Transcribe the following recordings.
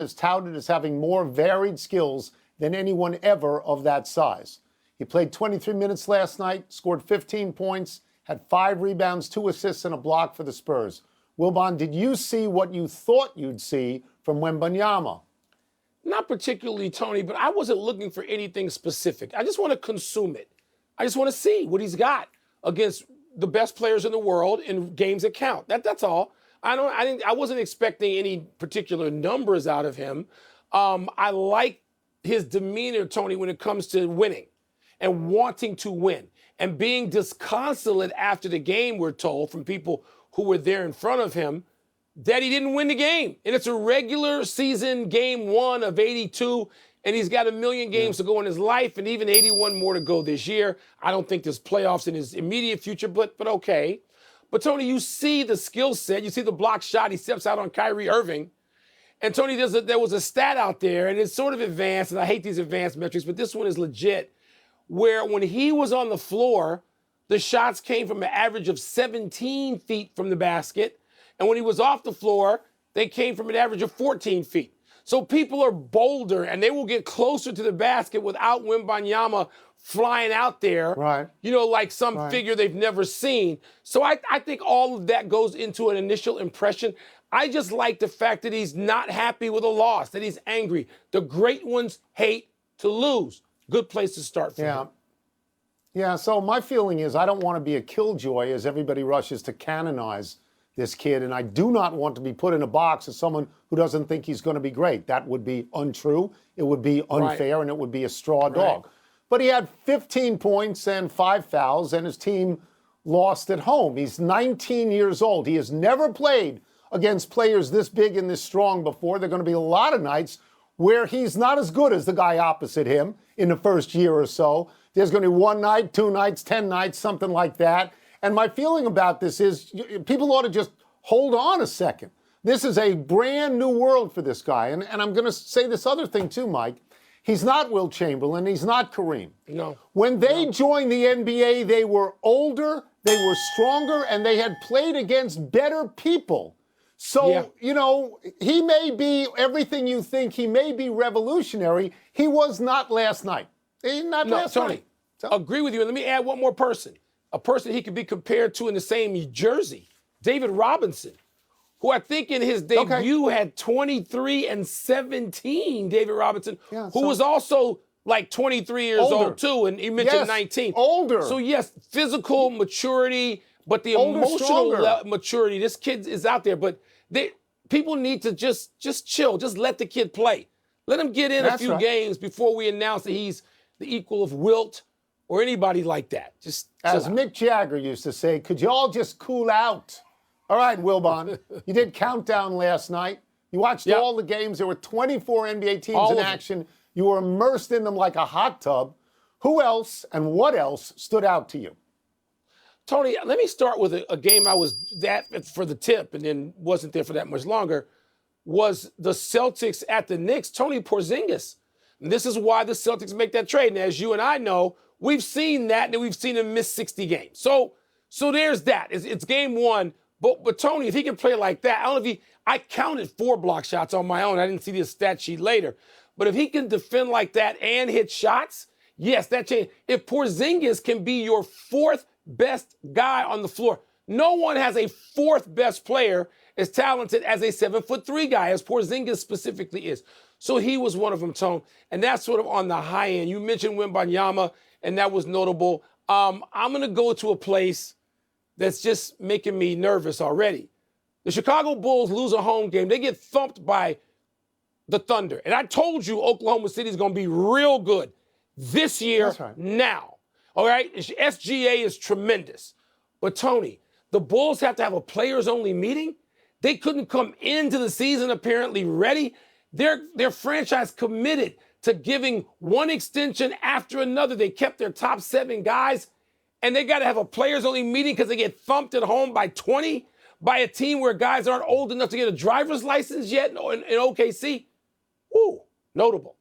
is touted as having more varied skills than anyone ever of that size. He played 23 minutes last night, scored 15 points, had 5 rebounds, 2 assists, and a block for the Spurs. Wilbon, did you see what you thought you'd see from Wembanyama? Not particularly, Tony, but I wasn't looking for anything specific. I just want to consume it. I just want to see what he's got against the best players in the world in games that count. That's all. I wasn't expecting any particular numbers out of him. I like his demeanor, Tony, when it comes to winning and wanting to win and being disconsolate after the game, we're told from people who were there in front of him, that he didn't win the game. And it's a regular season game 1 of 82, and he's got 1,000,000 games to go in his life and even 81 more to go this year. I don't think there's playoffs in his immediate future, but okay. But, Tony, you see the skill set. You see the block shot. He steps out on Kyrie Irving. And, Tony, there was a stat out there, and it's sort of advanced, and I hate these advanced metrics, but this one is legit, where when he was on the floor, the shots came from an average of 17 feet from the basket. And when he was off the floor, they came from an average of 14 feet. So people are bolder, and they will get closer to the basket without Wembanyama flying out there, right? You know, like some figure they've never seen. So I think all of that goes into an initial impression. I just like the fact that he's not happy with a loss, that he's angry. The great ones hate to lose. Good place to start for him. Yeah, so my feeling is I don't want to be a killjoy as everybody rushes to canonize this kid, and I do not want to be put in a box as someone who doesn't think he's going to be great. That would be untrue. It would be unfair, and it would be a straw dog. But he had 15 points and 5 fouls, and his team lost at home. He's 19 years old. He has never played against players this big and this strong before. There are going to be a lot of nights where he's not as good as the guy opposite him in the first year or so. There's going to be 1 night, 2 nights, 10 nights, something like that. And my feeling about this is people ought to just hold on a second. This is a brand new world for this guy. And I'm going to say this other thing too, Mike. He's not Wilt Chamberlain. He's not Kareem. No. When they joined the NBA, they were older, they were stronger, and they had played against better people. So, you know, he may be everything you think. He may be revolutionary. He was not last night. Not last night. So. Agree with you. And let me add one more person. A person he could be compared to in the same jersey, David Robinson, who I think in his debut had 23 and 17, David Robinson, who was also like 23 years old too, and he mentioned 19. Older. So yes, physical maturity, but the emotional maturity, this kid is out there. But people need to just chill, just let the kid play. Let him get in a few games before we announce that he's the equal of Wilt or anybody like that. Just as Mick Jagger used to say, could you all just cool out? All right, Wilbon, you did Countdown last night. You watched all the games. There were 24 NBA teams in action. You were immersed in them like a hot tub. Who else and what else stood out to you? Tony, let me start with a game I was at for the tip and then wasn't there for that much longer, was the Celtics at the Knicks. Tony Porzingis. And this is why the Celtics make that trade. And as you and I know, we've seen that, and we've seen him miss 60 games. So there's that. It's game 1. But Tony, if he can play like that, I don't know if I counted 4 block shots on my own. I didn't see the stat sheet later. But if he can defend like that and hit shots, yes, that changes. If Porzingis can be your 4th best guy on the floor, no one has a 4th best player as talented as a 7'3" guy, as Porzingis specifically is. So he was one of them, Tone. And that's sort of on the high end. You mentioned Wembanyama, and that was notable. I'm going to go to a place that's just making me nervous already. The Chicago Bulls lose a home game. They get thumped by the Thunder. And I told you Oklahoma City is going to be real good this year now. All right? SGA is tremendous. But, Tony, the Bulls have to have a players-only meeting. They couldn't come into the season apparently ready. Their franchise committed to giving one extension after another. They kept their top 7 guys, and they got to have a players-only meeting because they get thumped at home by 20 by a team where guys aren't old enough to get a driver's license yet in OKC. Ooh, notable.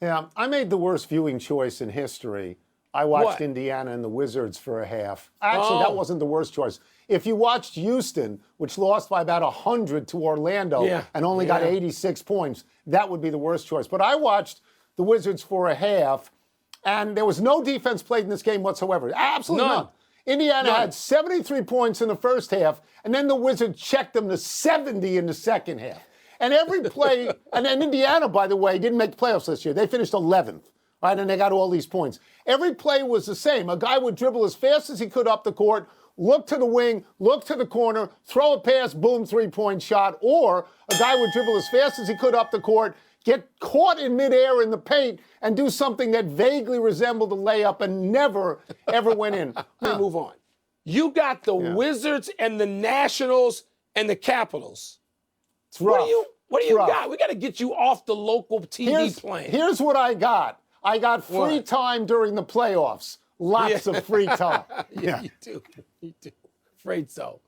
Yeah, I made the worst viewing choice in history. I watched Indiana and the Wizards for a half. Actually, that wasn't the worst choice. If you watched Houston, which lost by about 100 to Orlando and only got 86 points, that would be the worst choice. But I watched the Wizards for a half, and there was no defense played in this game whatsoever. Absolutely none. Indiana had 73 points in the first half, and then the Wizards checked them to 70 in the second half. And every play, and Indiana, by the way, didn't make the playoffs this year. They finished 11th, right? And they got all these points. Every play was the same. A guy would dribble as fast as he could up the court, look to the wing, look to the corner, throw a pass, boom, three-point shot. Or a guy would dribble as fast as he could up the court, get caught in midair in the paint, and do something that vaguely resembled a layup and never, ever went in. Let me move on. You got the Wizards and the Nationals and the Capitals. What do you got? We got to get you off the local TV plane. Here's what I got. I got free time during the playoffs. Lots of free time. You do. You do. Afraid so.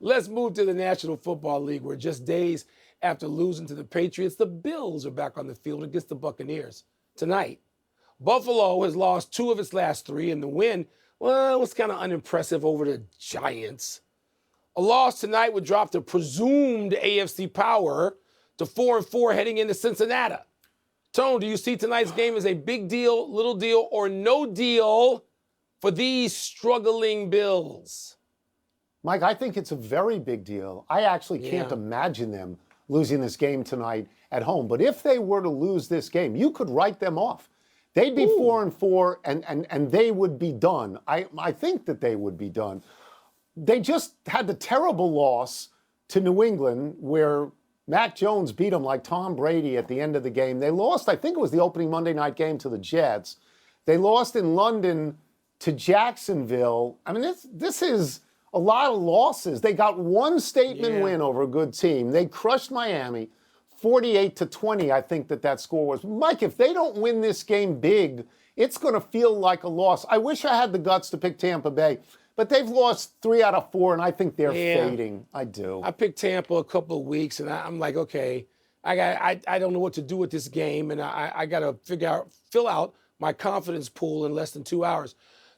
Let's move to the National Football League, where just days after losing to the Patriots, the Bills are back on the field against the Buccaneers tonight. Buffalo has lost 2 of its last 3, and the win, well, was kind of unimpressive over the Giants. A loss tonight would drop the presumed AFC power to 4-4 heading into Cincinnati. Tone, do you see tonight's game as a big deal, little deal, or no deal for these struggling Bills? Mike, I think it's a very big deal. I actually can't imagine them losing this game tonight at home. But if they were to lose this game, you could write them off. They'd be 4-4, and they would be done. I think that they would be done. They just had the terrible loss to New England where Mac Jones beat them like Tom Brady at the end of the game. They lost, I think it was the opening Monday night game, to the Jets. They lost in London to Jacksonville. I mean, this is a lot of losses. They got one statement win over a good team. They crushed Miami 48-20, I think that score was. Mike, if they don't win this game big, it's going to feel like a loss. I wish I had the guts to pick Tampa Bay. But they've lost 3 out of 4, and I think they're fading. I do. I picked Tampa a couple of weeks, and I'm like, okay, I don't know what to do with this game, and I got to fill out my confidence pool in less than 2 hours.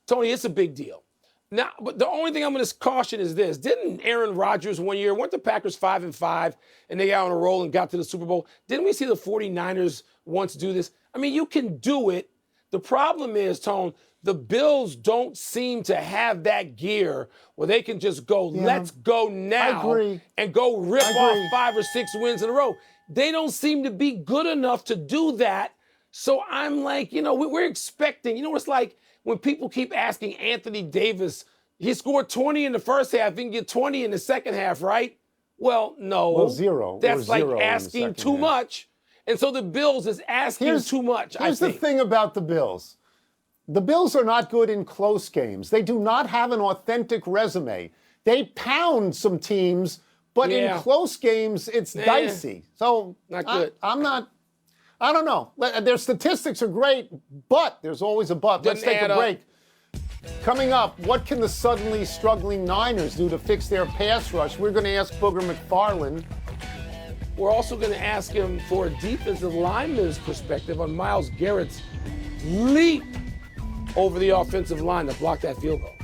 Tony, it's a big deal. Now, but the only thing I'm going to caution is this. Didn't Aaron Rodgers one year, weren't the Packers 5-5, and they got on a roll and got to the Super Bowl? Didn't we see the 49ers once do this? I mean, you can do it. The problem is, Tone, the Bills don't seem to have that gear where they can just go, let's go now, and go rip off 5 or 6 wins in a row. They don't seem to be good enough to do that. So I'm like, we're expecting, what it's like when people keep asking Anthony Davis, he scored 20 in the first half, he can get 20 in the second half, right? Well, no. Well, 0. That's like asking too much. And so the Bills is asking too much, I think. Here's the thing about the Bills. The Bills are not good in close games. They do not have an authentic resume. They pound some teams, but in close games, it's dicey. So not good. I don't know. Their statistics are great, but there's always a but. Let's take a break. Coming up, what can the suddenly struggling Niners do to fix their pass rush? We're going to ask Booger McFarland. We're also going to ask him for a defensive lineman's perspective on Myles Garrett's leap over the offensive line to block that field goal.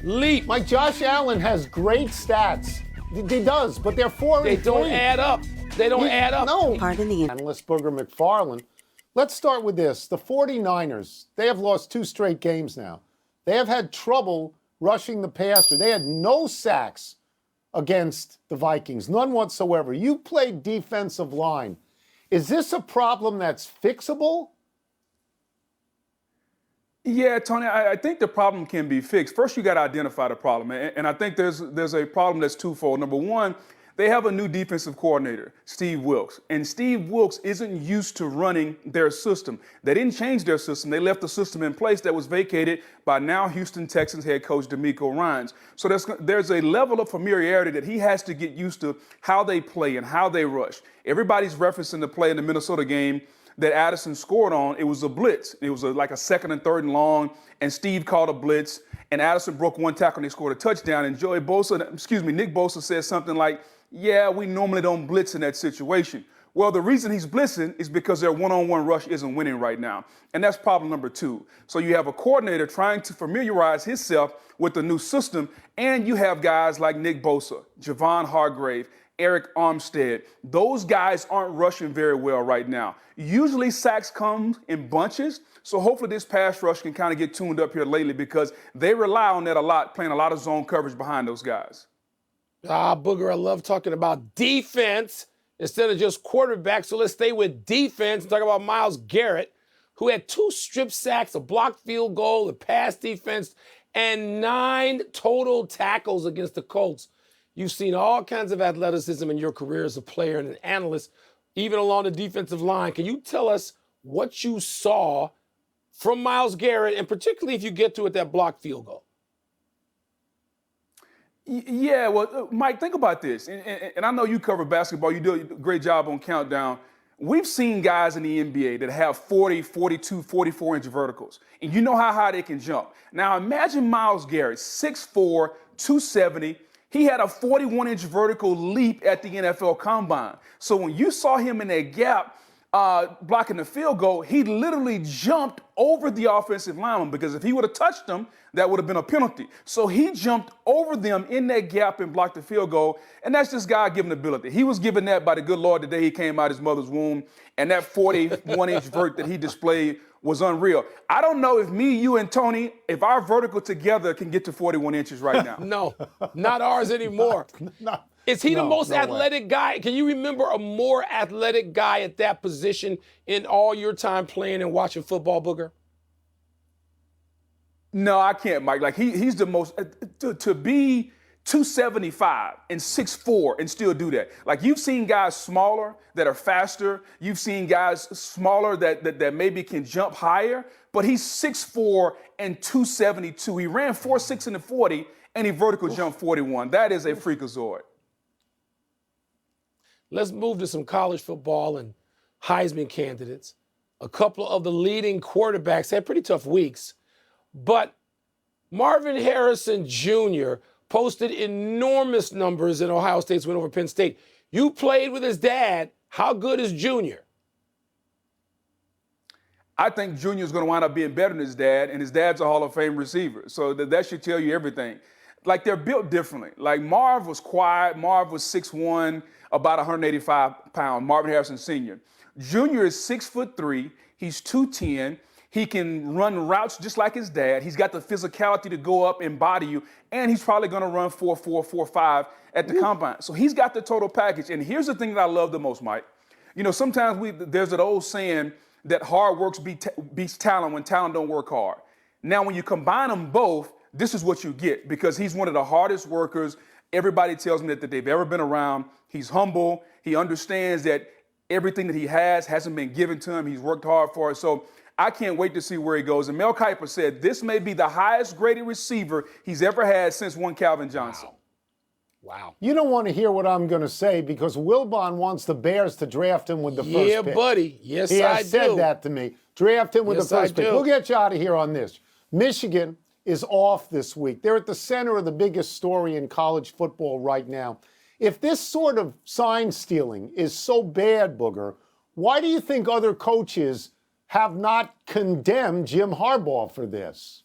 Leap. Mike, Josh Allen has great stats. He does, but they're 4-3. They don't add up. They don't add up. No. Pardon the Analyst Booger McFarland. Let's start with this. The 49ers, they have lost 2 straight games now. They have had trouble rushing the passer. They had no sacks against the Vikings, none whatsoever. You played defensive line. Is this a problem that's fixable? Yeah, Tony, I think the problem can be fixed. First, you got to identify the problem. And I think there's a problem that's twofold. Number one, they have a new defensive coordinator, Steve Wilks. And Steve Wilks isn't used to running their system. They didn't change their system. They left the system in place that was vacated by now Houston Texans head coach DeMeco Ryans. So there's a level of familiarity that he has to get used to how they play and how they rush. Everybody's referencing the play in the Minnesota game that Addison scored on. It was a blitz. It was like a 2nd and 3rd and long, and Steve called a blitz, and Addison broke 1 tackle, and they scored a touchdown. And Nick Bosa said something like, yeah, we normally don't blitz in that situation. Well, the reason he's blitzing is because their one-on-one rush isn't winning right now. And that's problem number 2. So you have a coordinator trying to familiarize himself with the new system, and you have guys like Nick Bosa, Javon Hargrave, Eric Armstead. Those guys aren't rushing very well right now. Usually sacks come in bunches, so hopefully this pass rush can kind of get tuned up here lately because they rely on that a lot, playing a lot of zone coverage behind those guys. Booger, I love talking about defense instead of just quarterback. So let's stay with defense and talk about Myles Garrett, who had 2 strip sacks, a blocked field goal, a pass defense, and 9 total tackles against the Colts. You've seen all kinds of athleticism in your career as a player and an analyst, even along the defensive line. Can you tell us what you saw from Myles Garrett, and particularly if you get to it, that blocked field goal? Yeah, well, Mike, think about this. And I know you cover basketball. You do a great job on Countdown. We've seen guys in the NBA that have 40, 42, 44-inch verticals. And you know how high they can jump. Now, imagine Myles Garrett, 6'4", 270. He had a 41-inch vertical leap at the NFL Combine. So when you saw him in that gap blocking the field goal, he literally jumped over the offensive lineman because if he would have touched them, that would have been a penalty. So he jumped over them in that gap and blocked the field goal, and that's just God-given ability. He was given that by the good Lord the day he came out of his mother's womb, and that 41-inch vert that he displayed was unreal. I don't know if me, you, and Tony, if our vertical together can get to 41 inches right now. No, not ours anymore. Is he the most athletic guy? Can you remember a more athletic guy at that position in all your time playing and watching football, Booger? No, I can't, Mike. Like he's the most to be 275 and 6'4" and still do that. Like you've seen guys smaller that are faster. You've seen guys smaller that maybe can jump higher, but he's 6'4" and 272. He ran 4.6 in the 40 and he vertical jumped 41. That is a freakazoid. Let's move to some college football and Heisman candidates. A couple of the leading quarterbacks had pretty tough weeks, but Marvin Harrison Jr. posted enormous numbers in Ohio State's win over Penn State. You played with his dad. How good is Junior? I think Junior is going to wind up being better than his dad, and his dad's a Hall of Fame receiver. So that should tell you everything. Like, they're built differently. Like, Marv was quiet. Marv was 6'1", about 185 pounds, Marvin Harrison Sr. Junior is 6'3". He's 210. He can run routes just like his dad. He's got the physicality to go up and body you, and he's probably going to run 4.4, 4.5 at the combine. So he's got the total package. And here's the thing that I love the most, Mike. You know, sometimes there's an old saying that hard work beats talent when talent don't work hard. Now, when you combine them both, this is what you get, because he's one of the hardest workers. Everybody tells me that they've ever been around. He's humble. He understands that everything that he hasn't been given to him. He's worked hard for it. So I can't wait to see where he goes. And Mel Kiper said this may be the highest graded receiver he's ever had since one Calvin Johnson. Wow. You don't want to hear what I'm going to say because Wilbon wants the Bears to draft him with the first pick. Yeah, buddy. Yes, he I has said that to me. Draft him with the first pick. We'll get you out of here on this. Michigan is off this week. They're at the center of the biggest story in college football right now. If this sort of sign stealing is so bad, Booger, why do you think other coaches have not condemned Jim Harbaugh for this?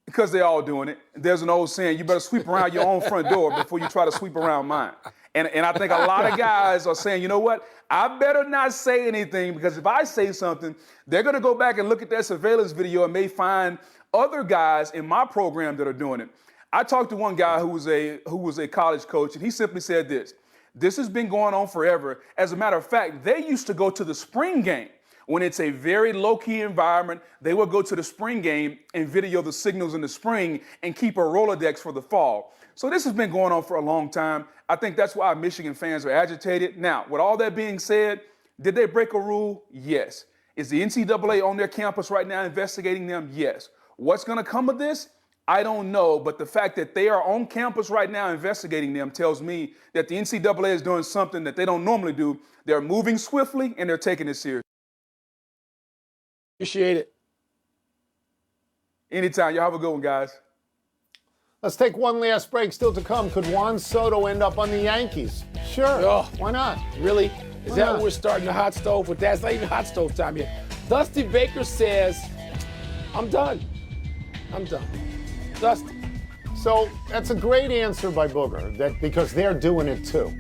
Because they're all doing it. There's an old saying, you better sweep around your own front door before you try to sweep around mine. And I think a lot of guys are saying, you know what? I better not say anything, because if I say something, they're going to go back and look at that surveillance video and may find other guys in my program that are doing it. I talked to one guy who was a college coach, and he simply said this. This has been going on forever. As a matter of fact, they used to go to the spring game. When it's a very low-key environment, they would go to the spring game and video the signals in the spring and keep a Rolodex for the fall. So this has been going on for a long time. I think that's why Michigan fans are agitated. Now, with all that being said, did they break a rule? Yes. Is the NCAA on their campus right now investigating them? Yes. What's going to come of this? I don't know, but the fact that they are on campus right now investigating them tells me that the NCAA is doing something that they don't normally do. They're moving swiftly and they're taking it seriously. Appreciate it. Anytime. Y'all have a good one, guys. Let's take one last break. Still to come, could Juan Soto end up on the Yankees? Sure. Oh. Why not? Really? Is Why that not? what we're starting the hot stove with? That's not even hot stove time yet. Dusty Baker says, I'm done. I'm done. Dusty. So that's a great answer by Booger, that because they're doing it too.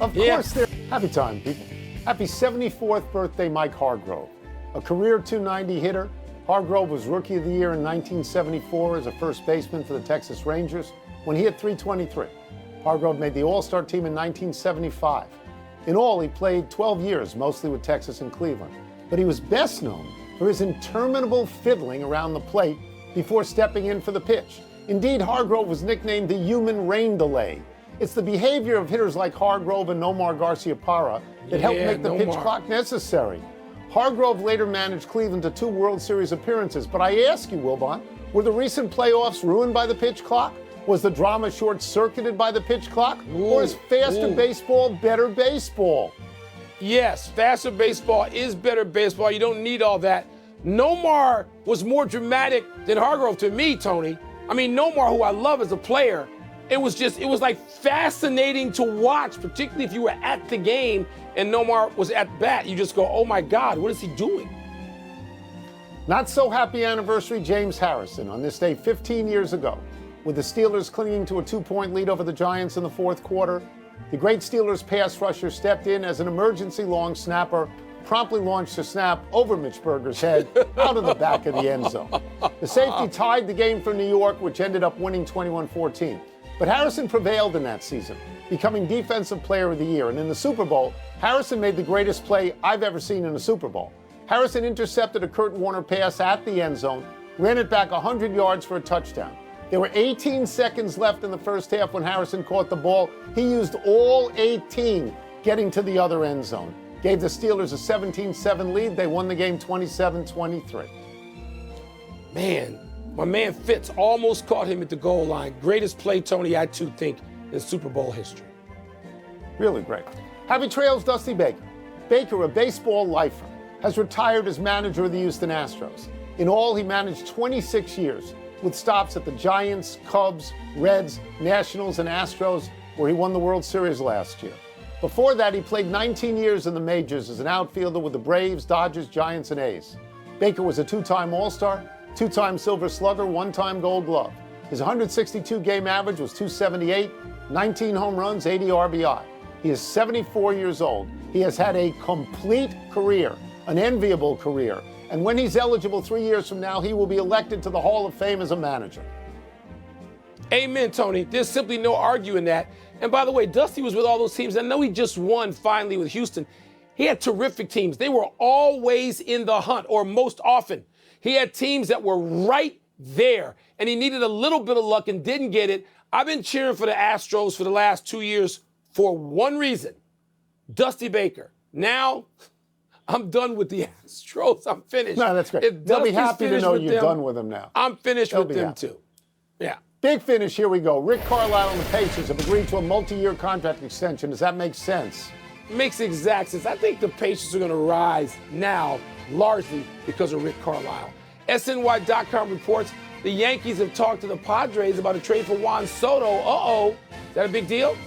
Of Yeah. course they're. Happy time, people. Happy 74th birthday, Mike Hargrove. A career 290 hitter. Hargrove was Rookie of the Year in 1974 as a first baseman for the Texas Rangers when he hit 323. Hargrove made the All-Star team in 1975. In all, he played 12 years, mostly with Texas and Cleveland. But he was best known for his interminable fiddling around the plate before stepping in for the pitch. Indeed, Hargrove was nicknamed the human rain delay. It's the behavior of hitters like Hargrove and Nomar Garciaparra that helped make the pitch Nomar. clock necessary. Hargrove later managed Cleveland to 2 World Series appearances. But I ask you, Wilbon, were the recent playoffs ruined by the pitch clock? Was the drama short-circuited by the pitch clock? Or is faster baseball better baseball? Yes, faster baseball is better baseball. You don't need all that. Nomar was more dramatic than Hargrove to me, Tony. I mean, Nomar, who I love as a player, it was like fascinating to watch, particularly if you were at the game and Nomar was at bat. You just go, oh my God, what is he doing? Not so happy anniversary, James Harrison, on this day 15 years ago. With the Steelers clinging to a 2-point lead over the Giants in the fourth quarter, the great Steelers pass rusher stepped in as an emergency long snapper, promptly launched a snap over Mitch Berger's head out of the back of the end zone. The safety tied the game for New York, which ended up winning 21-14. But Harrison prevailed in that season, becoming Defensive Player of the Year. And in the Super Bowl, Harrison made the greatest play I've ever seen in a Super Bowl. Harrison intercepted a Kurt Warner pass at the end zone, ran it back 100 yards for a touchdown. There were 18 seconds left in the first half when Harrison caught the ball. He used all 18, getting to the other end zone. Gave the Steelers a 17-7 lead. They won the game 27-23. Man, my man Fitz almost caught him at the goal line. Greatest play, Tony, I too think, in Super Bowl history. Really great. Happy trails, Dusty Baker. Baker, a baseball lifer, has retired as manager of the Houston Astros. In all, he managed 26 years, with stops at the Giants, Cubs, Reds, Nationals, and Astros, where he won the World Series last year. Before that, he played 19 years in the majors as an outfielder with the Braves, Dodgers, Giants, and A's. Baker was a 2-time All-Star, 2-time Silver Slugger, 1-time Gold Glove. His 162-game average was .278, 19 home runs, 80 RBI. He is 74 years old. He has had a complete career, an enviable career. And when he's eligible 3 years from now, he will be elected to the Hall of Fame as a manager. Amen, Tony. There's simply no arguing that. And by the way, Dusty was with all those teams. I know he just won finally with Houston. He had terrific teams. They were always in the hunt, or most often. He had teams that were right there, and he needed a little bit of luck and didn't get it. I've been cheering for the Astros for the last 2 years for one reason: Dusty Baker. Now, I'm done with the Astros. I'm finished. No, that's great. If They'll be Dusty's happy to finished know with you're them, done with them now. I'm finished They'll with be them happy. too. Yeah. Big finish, here we go. Rick Carlisle and the Pacers have agreed to a multi-year contract extension. Does that make sense? Makes exact sense. I think the Pacers are going to rise now, largely because of Rick Carlisle. SNY.com reports the Yankees have talked to the Padres about a trade for Juan Soto. Uh-oh. Is that a big deal?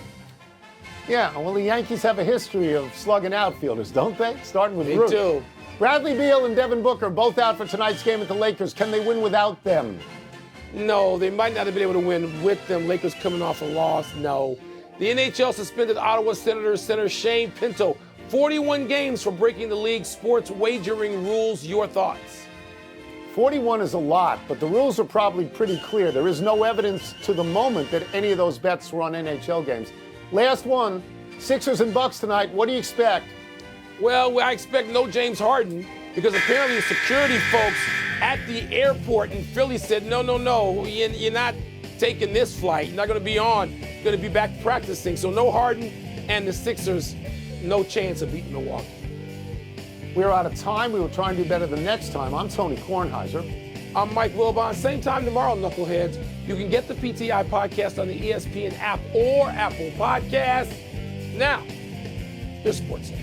Yeah, well, the Yankees have a history of slugging outfielders, don't they? Starting with They Root. do. Bradley Beal and Devin Booker both out for tonight's game at the Lakers. Can they win without them? No, they might not have been able to win with them. Lakers coming off a loss. No. The NHL suspended Ottawa Senators center Shane Pinto 41 games for breaking the league's sports wagering rules. Your thoughts? 41 is a lot, but the rules are probably pretty clear. There is no evidence to the moment that any of those bets were on NHL games. Last one, Sixers and Bucks tonight. What do you expect? Well, I expect no James Harden, because apparently the security folks at the airport in Philly said, no, you're not taking this flight. You're not going to be on. You're going to be back practicing. So no Harden, and the Sixers, no chance of beating Milwaukee. We're out of time. We will try and do better the next time. I'm Tony Kornheiser. I'm Mike Wilbon. Same time tomorrow, Knuckleheads. You can get the PTI podcast on the ESPN app or Apple Podcasts. Now, here's Sports Center.